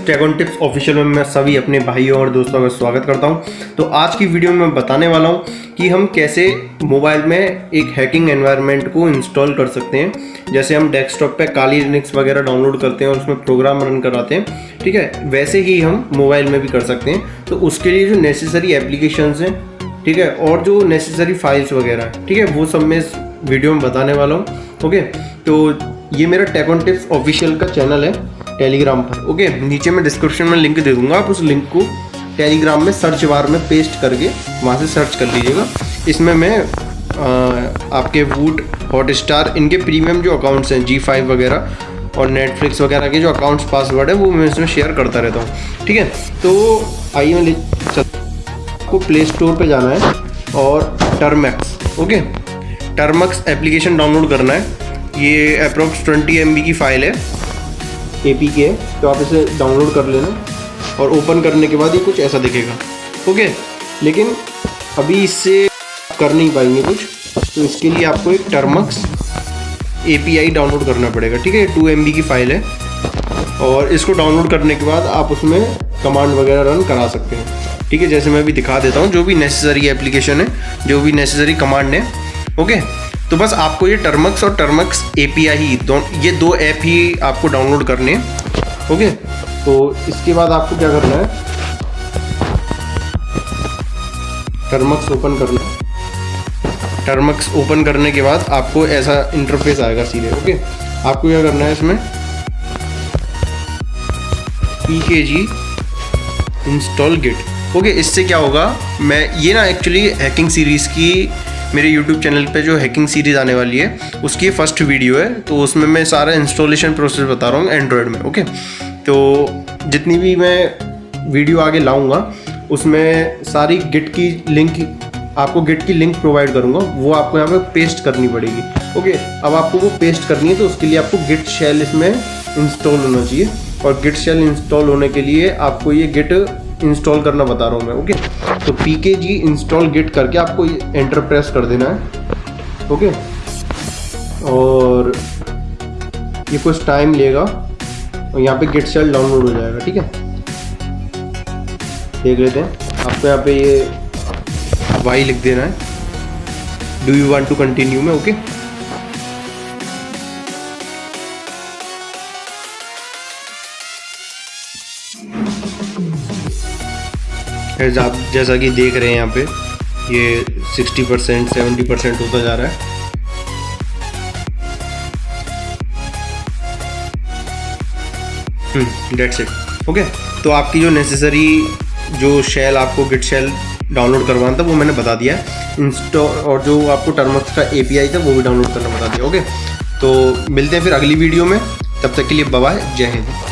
टैगन tips official में मैं सभी अपने भाइयों और दोस्तों का स्वागत करता हूं। तो आज की वीडियो में मैं बताने वाला हूं कि हम कैसे मोबाइल में एक हैकिंग एनवायरनमेंट को इंस्टॉल कर सकते हैं। जैसे हम डेस्कटॉप पे काली लिनक्स वगैरह डाउनलोड करते हैं और उसमें प्रोग्राम रन कराते हैं, ठीक है, वैसे ही हम मोबाइल में भी कर सकते हैं। तो उसके लिए जो नेसेसरी एप्लीकेशंस हैं, ठीक है, और जो नेसेसरी फाइल्स वगैरह है, ठीक है, वो सब मैं इस वीडियो में बताने वाला हूँ। ओके, तो ये मेरा टैगन टिप्स ऑफिशियल का चैनल है टेलीग्राम पर। ओके, नीचे मैं डिस्क्रिप्शन में लिंक दे दूंगा, आप उस लिंक को टेलीग्राम में सर्च बार में पेस्ट करके वहाँ से सर्च कर लीजिएगा। इसमें मैं आपके वूट, हॉटस्टार, इनके प्रीमियम जो अकाउंट्स हैं, G5 वगैरह और नेटफ्लिक्स वगैरह के जो अकाउंट्स पासवर्ड है वो मैं इसमें शेयर करता रहता हूँ, ठीक है। तो आइए मैं आपको प्ले स्टोर पे जाना है और Termux, okay, Termux application download करना है। ये अप्रोक्स 20 MB की फ़ाइल है, APK है, तो आप इसे डाउनलोड कर लेना और ओपन करने के बाद ये कुछ ऐसा दिखेगा। ओके, लेकिन अभी इससे कर नहीं पाएंगे कुछ, तो इसके लिए आपको एक टर्मक्स API डाउनलोड करना पड़ेगा, ठीक है। 2 MB की फ़ाइल है और इसको डाउनलोड करने के बाद आप उसमें कमांड वगैरह रन करा सकते हैं, ठीक है। जैसे मैं अभी दिखा देता हूँ जो भी नेसेसरी एप्लीकेशन है, जो भी नेसेसरी कमांड है। ओके, तो बस आपको ये टर्मक्स और टर्मक्स API ही ये दो ऐप ही आपको डाउनलोड करने हैं। ओके, तो इसके बाद आपको क्या करना है, टर्मक्स ओपन करना है। टर्मक्स ओपन करने के बाद आपको ऐसा इंटरफेस आएगा सीधे। ओके, आपको क्या करना है, इसमें pkg इंस्टॉल गिट। ओके, इससे क्या होगा, मैं ये ना एक्चुअली हैकिंग सीरीज़ की मेरे YouTube चैनल पे जो हैकिंग सीरीज़ आने वाली है उसकी फर्स्ट वीडियो है, तो उसमें मैं सारा इंस्टॉलेशन प्रोसेस बता रहा हूँ एंड्रॉयड में। ओके, तो जितनी भी मैं वीडियो आगे लाऊंगा उसमें सारी गिट की लिंक, आपको गिट की लिंक प्रोवाइड करूँगा, वो आपको यहाँ पे पेस्ट करनी पड़ेगी। ओके, अब आपको वो पेस्ट करनी है, तो उसके लिए आपको गिट शेल इसमें इंस्टॉल होना चाहिए, और गिट शेल इंस्टॉल होने के लिए आपको ये गिट इंस्टॉल करना बता रहा हूँ मैं। ओके, तो pkg इंस्टॉल गिट करके आपको एंटर प्रेस कर देना है। ओके, और ये कुछ टाइम लेगा और यहाँ पे गिट शेल डाउनलोड हो जाएगा, ठीक है। देख लेते हैं, आपको यहाँ पे ये वाई लिख देना है, do you want to continue में। ओके, आप जैसा कि देख रहे हैं यहाँ पे ये 60% 70% होता जा रहा है। That's it. ओके, तो आपकी जो नेसेसरी जो शेल, आपको गिट शेल डाउनलोड करवाना था वो मैंने बता दिया है इंस्टॉल, और जो आपको टर्मक्स का API था वो भी डाउनलोड करना बता दिया। ओके, तो मिलते हैं फिर अगली वीडियो में, तब तक के लिए बाय बाय, जय हिंद।